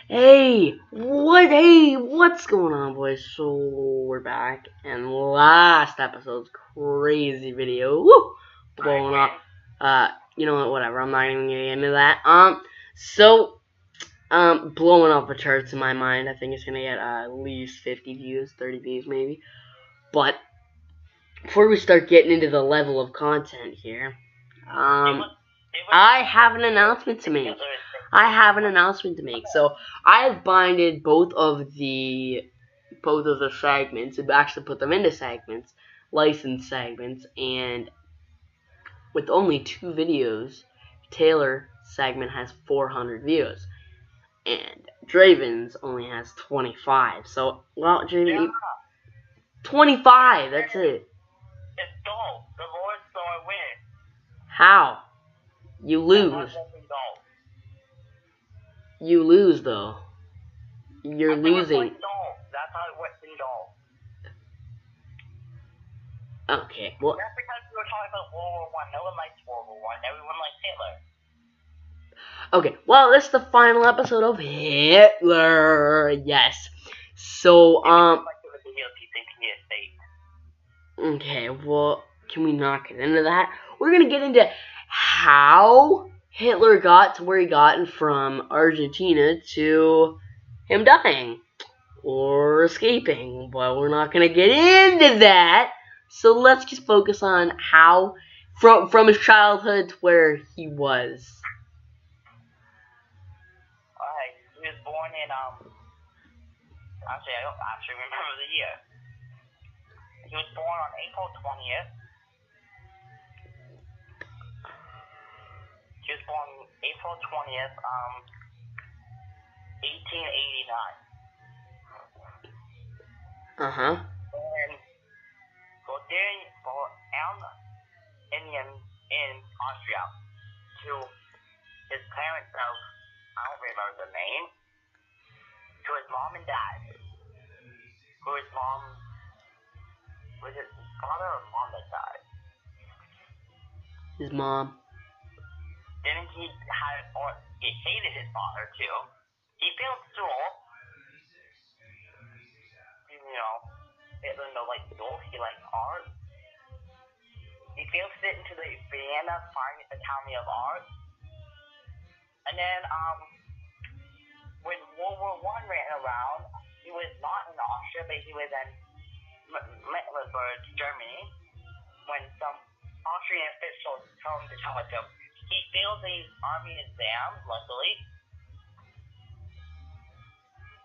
Hey, what's going on, boys? So, we're back, and last episode's crazy video, blowing up, you know what, whatever, I'm not even gonna get into that, blowing up the charts in my mind. I think it's gonna get, at least 50 views, 30 views maybe, but, before we start getting into the level of content here, I have an announcement to make. So I have binded both of the segments, and actually put them into segments, licensed segments, and with only 2 videos, Taylor segment has 400 views, and Draven's only has 25. So, well, Draven, 25. That's it. It's dull. The Lord so I win. How? You lose. You lose, though. You're losing. That's how it works in dull. Okay, well. That's because we were talking about World War I. No one likes World War I. Everyone likes Hitler. Okay, well, this is the final episode of Hitler. Yes. So, okay, well, can we not get into that? We're gonna get into how Hitler got to where he got from Argentina to him dying or escaping, but we're not gonna get into that. So let's just focus on how from his childhood to where he was. Alright, he was born in actually I don't actually remember the year. He was born on April 20th. He was born April 20th, 1889. And in Austria to his parents' house, I don't remember the name, to his mom and dad. Who his mom, was it his father or mom that died? His mom. Didn't he he hated his father too. He failed school. You know, Hitler didn't like school, he liked art. He failed to get into the Vienna Fine Academy of Art. And then, when World War I ran around, he was not in Austria, but he was in Mecklenburg, Germany, when some Austrian officials told him to tell him. He failed the army exam, luckily.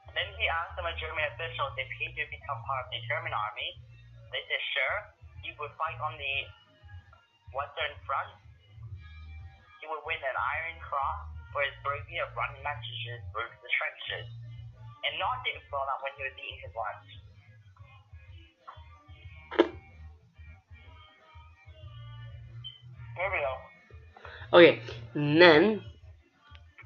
And then he asked some German officials if he could become part of the German army. They said sure. He would fight on the Western Front. He would win an Iron Cross for his bravery of running messages through the trenches, and not getting blown up when he was eating his lunch. Here we go. Okay, and then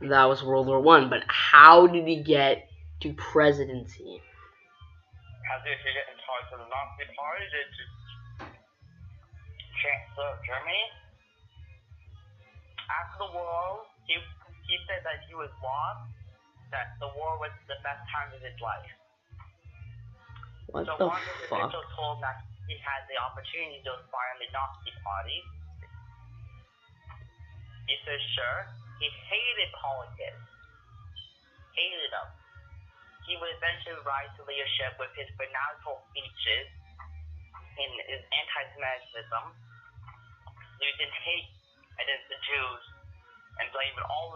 that was World War I, but how did he get to presidency? How did he get in charge of the Nazi Party? Did Chancellor of Germany? After the war, he said that he was lost, that the war was the best time of his life. What so the one of his fuck? officials told him that he had the opportunity to spy on the Nazi Party. He said sure. He hated politics. Hated them. He would eventually rise to leadership with his fanatical speeches in his anti-Semitism, using hate against the Jews, and blaming all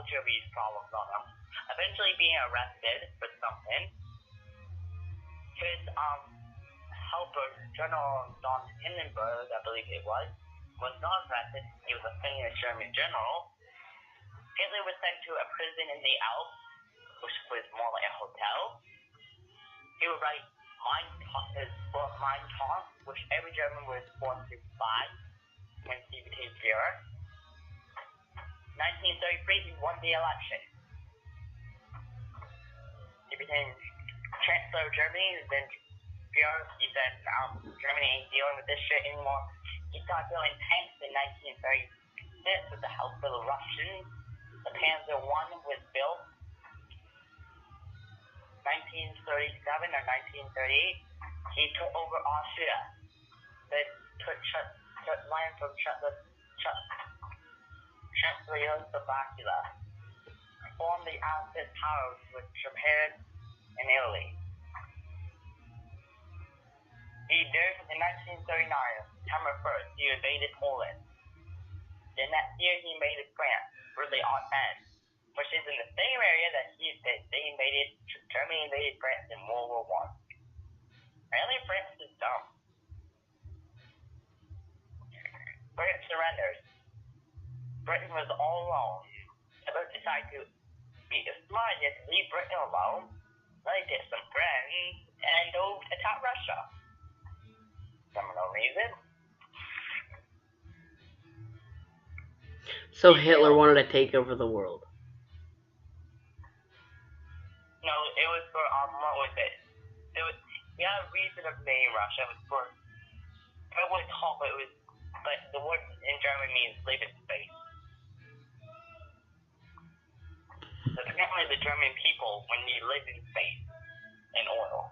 Germany's problems on them. Eventually being arrested for something. His helper, General von Hindenburg, I believe it was not arrested. He was a famous German general. Hitler was sent to a prison in the Alps, which was more like a hotel. He would write his book Mein Kampf, which every German was forced to buy when he became Führer. 1933, he won the election. He became Chancellor of Germany, then Führer. He said, Germany ain't dealing with this shit anymore. He started building tanks in 1936 with the help of the Russians. The Panzer I was built. 1937 or 1938, he took over Austria, then took land from Czechoslovakia, formed the Allied powers with Japan and Italy. In 1939, September 1st, he invaded Poland. The next year, he invaded France for the Entente, which is in the same area that Germany invaded France in World War I. Apparently, France is dumb. France surrenders. Britain was all alone. Hitler decided to be smart and leave Britain alone. They get some friends and go attack Russia. For no reason. So Hitler wanted to take over the world. No, it was for, what was it? He had a reason of naming Russia. It was for, I wouldn't call it, but the word in German means live in space. So apparently the German people, when you live in space and oil,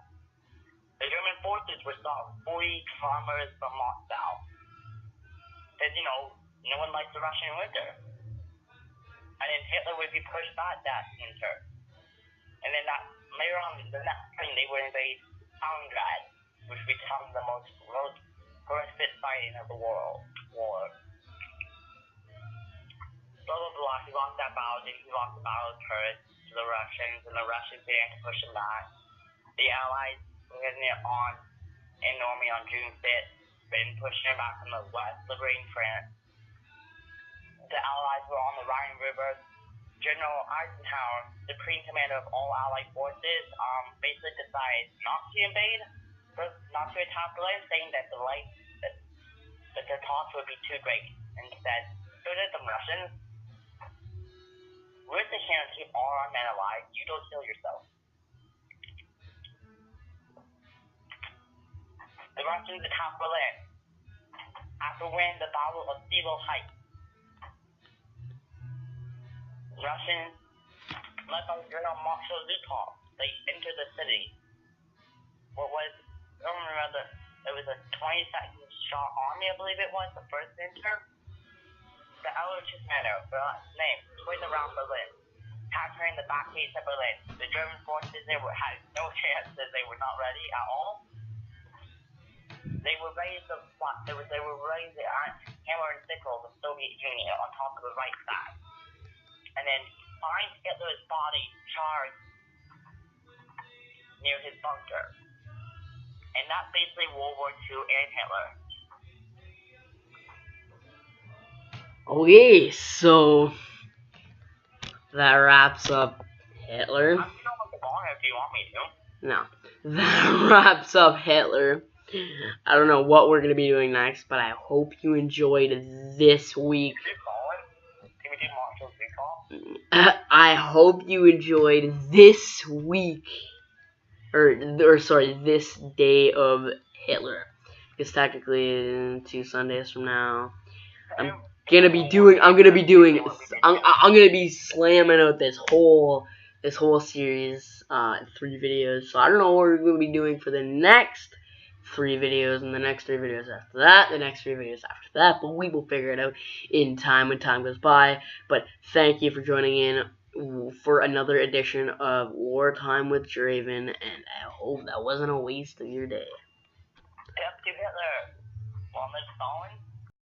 the German forces were stopped 40 kilometers from Moscow. Because, no one likes the Russian winter. And then Hitler would be pushed back that winter. And then later on, the next spring, they would invade Stalingrad, which becomes the most horrific fighting of the world. War. Blah, blah, blah. He lost that battle, then he lost the battle of Kursk to the Russians, and the Russians began to push him back. The Allies getting it on in Normandy on June 5th, been pushing it back from the west, liberating France. The Allies were on the Rhine River. General Eisenhower, supreme commander of all Allied forces, basically decided not to invade, not to attack Berlin, saying that the cost would be too great. Instead, so did the Russians. We're the chance to keep all our men alive. You don't kill yourself. The Russians attacked Berlin. After winning the Battle of Silo Heights, Russians, led by General Marshal Zhukov, they entered the city. I don't remember, it was a 22nd Shot Army, I believe it was, the first enter. The Ehrlich's Manor, name, swing around Berlin, capturing the back gates of Berlin. The German forces had no chance, as they were not ready at all. They were ready to hammer and sickle the Soviet Union on top of the right side. And then find Hitler's body charged near his bunker. And that's basically World War II and Hitler. Okay, so that wraps up Hitler. I can go on the bar if you want me to. No, that wraps up Hitler. I don't know what we're going to be doing next, but I hope you enjoyed this week. Can we do Marshall's Recall? I hope you enjoyed this week, this day of Hitler. Because technically, 2 Sundays from now, I'm gonna be slamming out this whole series, 3 videos. So I don't know what we're gonna be doing for the next 3 videos, and the next 3 videos after that, the next 3 videos after that, but we will figure it out in time when time goes by. But thank you for joining in for another edition of Wartime with Draven, and I hope that wasn't a waste of your day. Yep, to Hitler. Long live Stalin.